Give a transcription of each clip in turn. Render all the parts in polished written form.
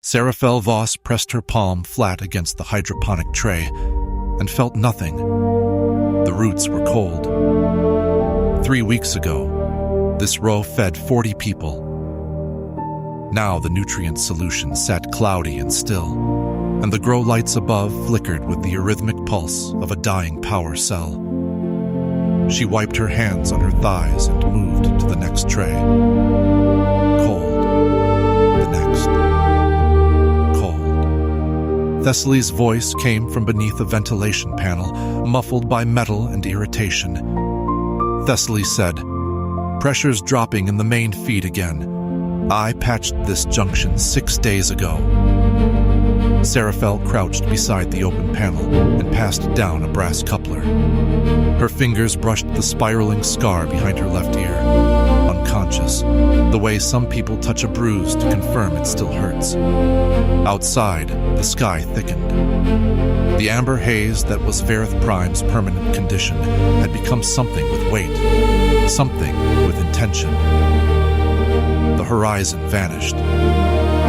Seraphel Voss pressed her palm flat against the hydroponic tray and felt nothing. The roots were cold. 3 weeks ago, this row fed 40 people. Now the nutrient solution sat cloudy and still, and the grow lights above flickered with the arrhythmic pulse of a dying power cell. She wiped her hands on her thighs and moved to the next tray. Cold. The next. Cold. Thessaly's voice came from beneath a ventilation panel, muffled by metal and irritation. Thessaly said, "Pressure's dropping in the main feed again. I patched this junction 6 days ago." Seraphel crouched beside the open panel and passed down a brass coupler. Her fingers brushed the spiraling scar behind her left ear, unconscious, the way some people touch a bruise to confirm it still hurts. Outside, the sky thickened. The amber haze that was Verith Prime's permanent condition had become something with weight, something with intention. The horizon vanished.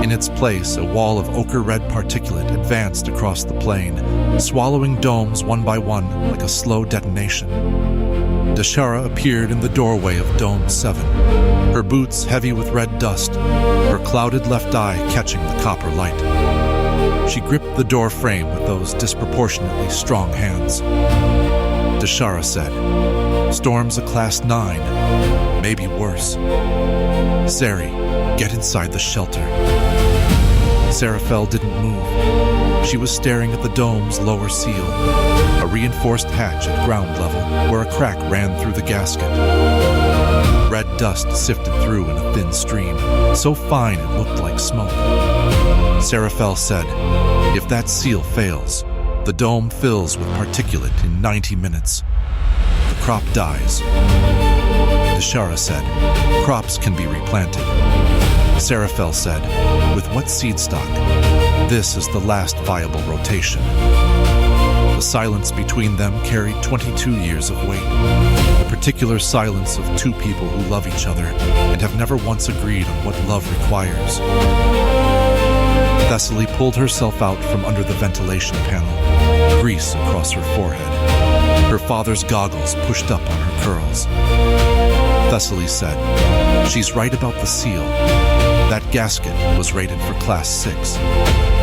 In its place, a wall of ochre-red particulate advanced across the plain, swallowing domes one by one like a slow detonation. Deshara appeared in the doorway of Dome 7, her boots heavy with red dust, her clouded left eye catching the copper light. She gripped the door frame with those disproportionately strong hands. Deshara said, "Storm's a Class 9, maybe worse. Seri, get inside the shelter." Seraphel didn't move. She was staring at the dome's lower seal, a reinforced hatch at ground level where a crack ran through the gasket. Red dust sifted through in a thin stream, so fine it looked like smoke. Seraphel said, "If that seal fails, the dome fills with particulate in 90 minutes. The crop dies." Deshara said, "Crops can be replanted." Seraphel said, "With what seed stock? This is the last viable rotation." The silence between them carried 22 years of weight, the particular silence of two people who love each other and have never once agreed on what love requires. Thessaly pulled herself out from under the ventilation panel, grease across her forehead, her father's goggles pushed up on her curls. Thessaly said, "She's right about the seal. That gasket was rated for Class 6.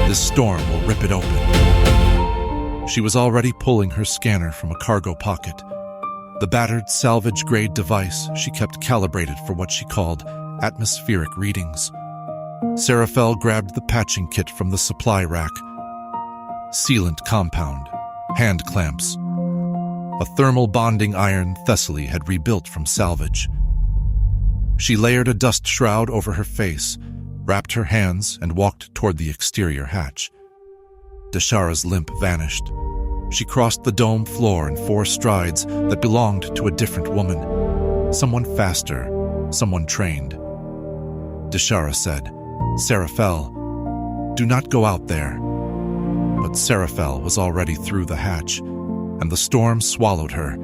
This storm will rip it open." She was already pulling her scanner from a cargo pocket, the battered salvage-grade device she kept calibrated for what she called atmospheric readings. Seraphel grabbed the patching kit from the supply rack. Sealant compound, hand clamps, a thermal bonding iron Thessaly had rebuilt from salvage. She layered a dust shroud over her face, wrapped her hands, and walked toward the exterior hatch. Deshara's limp vanished. She crossed the dome floor in 4 strides that belonged to a different woman, someone faster, someone trained. Deshara said, "Seraphel, do not go out there." But Seraphel was already through the hatch, and the storm swallowed her.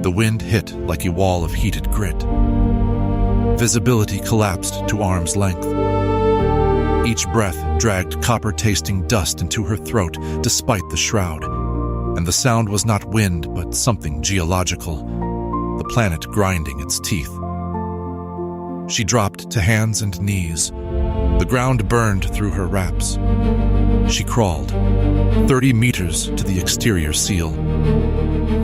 The wind hit like a wall of heated grit. Visibility collapsed to arm's length. Each breath dragged copper-tasting dust into her throat despite the shroud, and the sound was not wind but something geological, the planet grinding its teeth. She dropped to hands and knees. The ground burned through her wraps. She crawled, 30 meters to the exterior seal,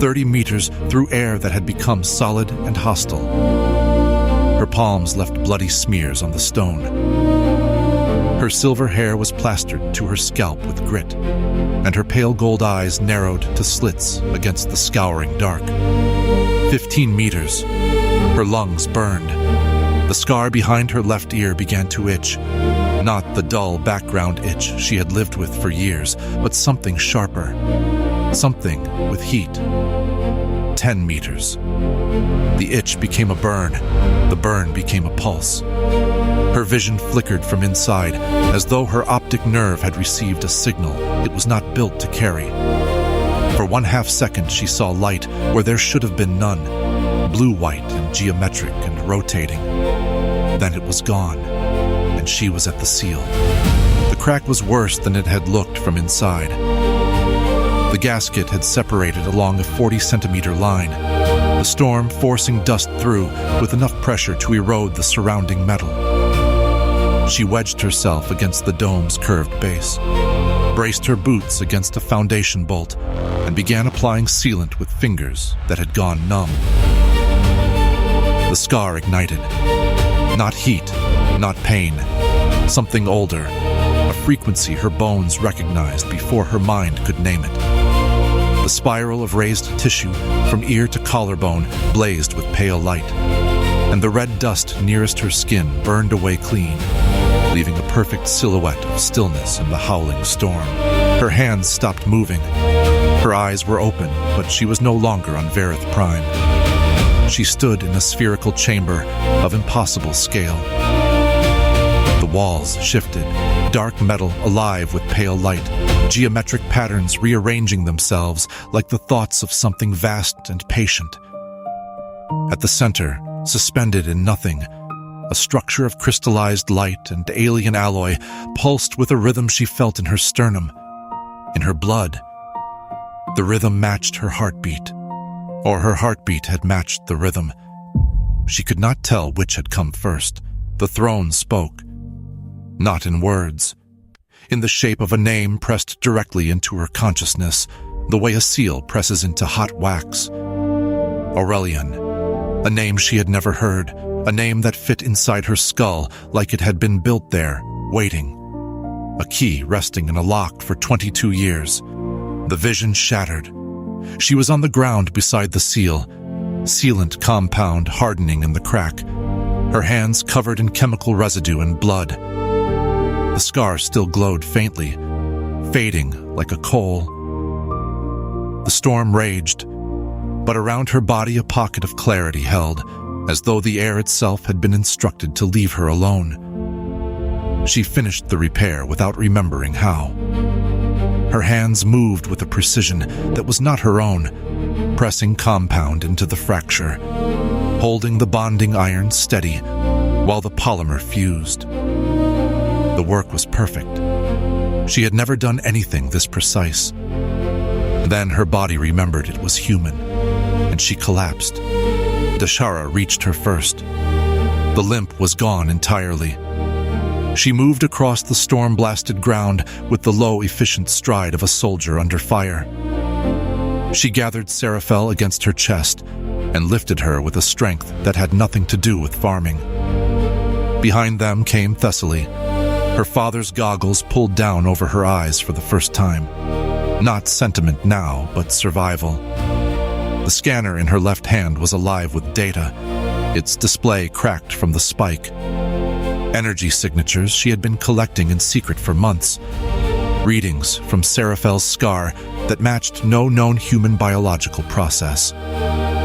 30 meters through air that had become solid and hostile. Her palms left bloody smears on the stone. Her silver hair was plastered to her scalp with grit, and her pale gold eyes narrowed to slits against the scouring dark. 15 meters. Her lungs burned. The scar behind her left ear began to itch, not the dull background itch she had lived with for years, but something sharper, something with heat. 10 meters. The itch became a burn. The burn became a pulse. Her vision flickered from inside, as though her optic nerve had received a signal it was not built to carry. For 1/2 second she saw light where there should have been none, blue-white and geometric and rotating. Then it was gone, and she was at the seal. The crack was worse than it had looked from inside. The gasket had separated along a 40-centimeter line, the storm forcing dust through with enough pressure to erode the surrounding metal. She wedged herself against the dome's curved base, braced her boots against a foundation bolt, and began applying sealant with fingers that had gone numb. The scar ignited. Not heat, not pain. Something older, a frequency her bones recognized before her mind could name it. The spiral of raised tissue from ear to collarbone blazed with pale light, and the red dust nearest her skin burned away clean, leaving a perfect silhouette of stillness in the howling storm. Her hands stopped moving. Her eyes were open, but she was no longer on Varith Prime. She stood in a spherical chamber of impossible scale. The walls shifted, dark metal alive with pale light, geometric patterns rearranging themselves like the thoughts of something vast and patient. At the center, suspended in nothing, a structure of crystallized light and alien alloy pulsed with a rhythm she felt in her sternum, in her blood. The rhythm matched her heartbeat, or her heartbeat had matched the rhythm. She could not tell which had come first. The throne spoke. Not in words. In the shape of a name pressed directly into her consciousness, the way a seal presses into hot wax. Aurelian. A name she had never heard, a name that fit inside her skull like it had been built there, waiting. A key resting in a lock for 22 years. The vision shattered. She was on the ground beside the seal, sealant compound hardening in the crack, her hands covered in chemical residue and blood. The scar still glowed faintly, fading like a coal. The storm raged, but around her body a pocket of clarity held, as though the air itself had been instructed to leave her alone. She finished the repair without remembering how. Her hands moved with a precision that was not her own, pressing compound into the fracture, holding the bonding iron steady while the polymer fused. The work was perfect. She had never done anything this precise. Then her body remembered it was human, and she collapsed. Deshara reached her first. The limp was gone entirely. She moved across the storm-blasted ground with the low, efficient stride of a soldier under fire. She gathered Seraphel against her chest and lifted her with a strength that had nothing to do with farming. Behind them came Thessaly, her father's goggles pulled down over her eyes for the first time. Not sentiment now, but survival. The scanner in her left hand was alive with data, its display cracked from the spike. Energy signatures she had been collecting in secret for months. Readings from Seraphel's scar that matched no known human biological process.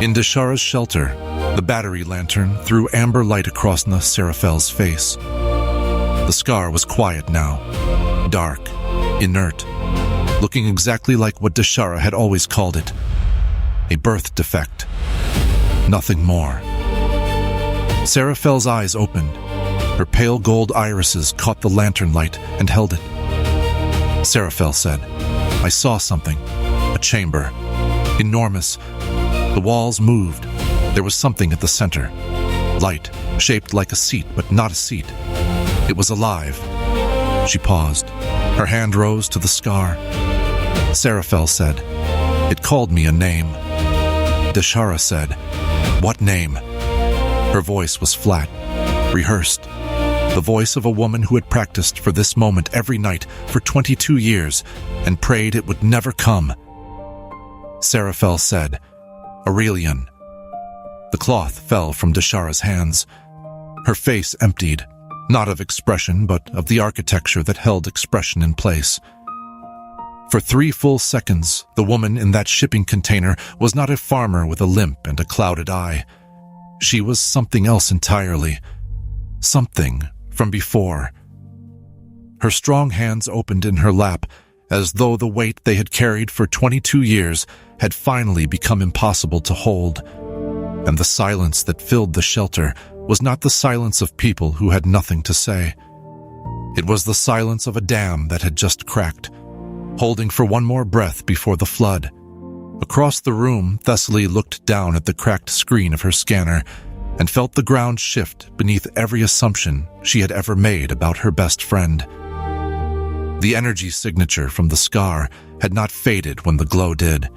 In Deshara's shelter, the battery lantern threw amber light across Seraphel's face. The scar was quiet now, dark, inert, looking exactly like what Deshara had always called it, a birth defect. Nothing more. Seraphel's eyes opened. Her pale gold irises caught the lantern light and held it. Seraphel said, "I saw something. A chamber. Enormous. The walls moved. There was something at the center. Light, shaped like a seat, but not a seat. It was alive." She paused. Her hand rose to the scar. Seraphel said, "It called me a name." Deshara said, "What name?" Her voice was flat, rehearsed. The voice of a woman who had practiced for this moment every night for 22 years and prayed it would never come. Seraphel said, "Aurelian." The cloth fell from Deshara's hands. Her face emptied, not of expression, but of the architecture that held expression in place. For 3 full seconds, the woman in that shipping container was not a farmer with a limp and a clouded eye. She was something else entirely. Something from before. Her strong hands opened in her lap, as though the weight they had carried for 22 years had finally become impossible to hold. And the silence that filled the shelter was not the silence of people who had nothing to say. It was the silence of a dam that had just cracked, holding for one more breath before the flood. Across the room, Thessaly looked down at the cracked screen of her scanner and felt the ground shift beneath every assumption she had ever made about her best friend. The energy signature from the scar had not faded when the glow did.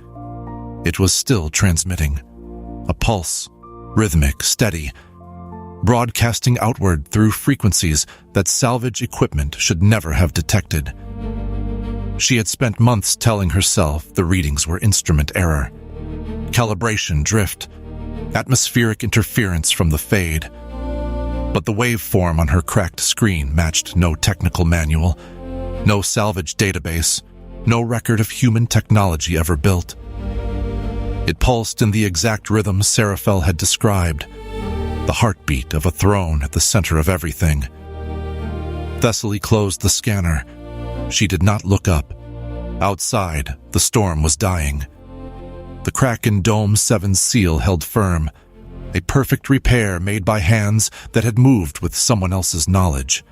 It was still transmitting, a pulse, rhythmic, steady, broadcasting outward through frequencies that salvage equipment should never have detected. She had spent months telling herself the readings were instrument error, calibration drift, atmospheric interference from the fade. But the waveform on her cracked screen matched no technical manual, no salvage database, no record of human technology ever built. It pulsed in the exact rhythm Seraphel had described, the heartbeat of a throne at the center of everything. Thessaly closed the scanner. She did not look up. Outside, the storm was dying. The crack in Dome 7's seal held firm, a perfect repair made by hands that had moved with someone else's knowledge.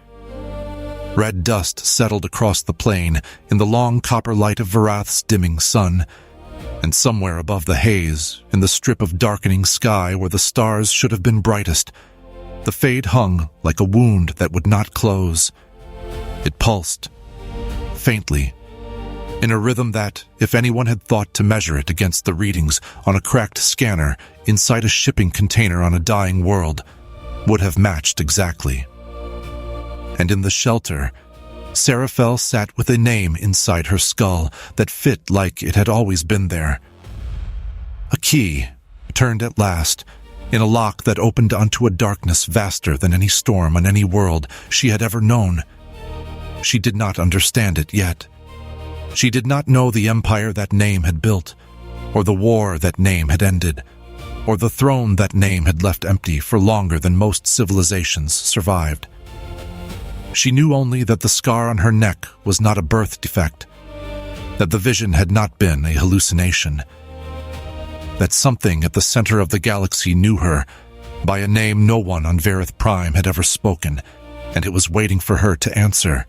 Red dust settled across the plain in the long copper light of Varath's dimming sun, and somewhere above the haze, in the strip of darkening sky where the stars should have been brightest, the fade hung like a wound that would not close. It pulsed, faintly, in a rhythm that, if anyone had thought to measure it against the readings on a cracked scanner inside a shipping container on a dying world, would have matched exactly. And in the shelter, Seraphel sat with a name inside her skull that fit like it had always been there. A key, turned at last, in a lock that opened onto a darkness vaster than any storm on any world she had ever known. She did not understand it yet. She did not know the empire that name had built, or the war that name had ended, or the throne that name had left empty for longer than most civilizations survived. She knew only that the scar on her neck was not a birth defect, that the vision had not been a hallucination, that something at the center of the galaxy knew her by a name no one on Varith Prime had ever spoken, and it was waiting for her to answer.